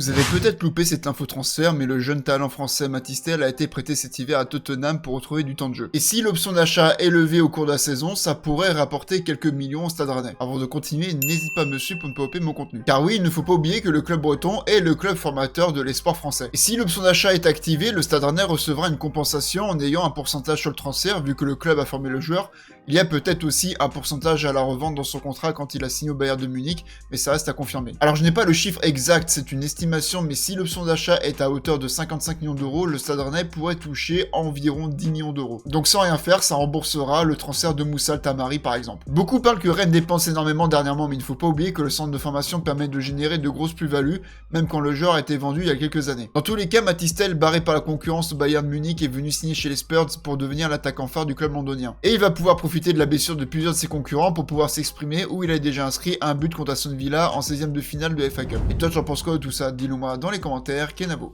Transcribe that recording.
Vous avez peut-être loupé cette info transfert, mais le jeune talent français Mathys Tel a été prêté cet hiver à Tottenham pour retrouver du temps de jeu. Et si l'option d'achat est levée au cours de la saison, ça pourrait rapporter quelques millions au Stade Rennais. Avant de continuer, n'hésite pas à me suivre pour ne pas louper mon contenu. Car oui, il ne faut pas oublier que le club breton est le club formateur de l'espoir français. Et si l'option d'achat est activée, le Stade Rennais recevra une compensation en ayant un pourcentage sur le transfert, vu que le club a formé le joueur. Il y a peut-être aussi un pourcentage à la revente dans son contrat quand il a signé au Bayern de Munich, mais ça reste à confirmer. Alors je n'ai pas le chiffre exact, c'est une estimation, mais si l'option d'achat est à hauteur de 55 millions d'euros, le Stade Rennais pourrait toucher environ 10 millions d'euros. Donc sans rien faire, ça remboursera le transfert de Moussa Tamari par exemple. Beaucoup parlent que Rennes dépense énormément dernièrement, mais il ne faut pas oublier que le centre de formation permet de générer de grosses plus-values, même quand le joueur a été vendu il y a quelques années. Dans tous les cas, Mathys Tel, barré par la concurrence au Bayern de Munich, est venu signer chez les Spurs pour devenir l'attaquant phare du club londonien. Et il va pouvoir profiter de la blessure de plusieurs de ses concurrents pour pouvoir s'exprimer, où il a déjà inscrit un but contre Aston Villa en 16e de finale de FA Cup. Et toi, tu en penses quoi de tout ça? Dis-le moi dans les commentaires. Kenavo.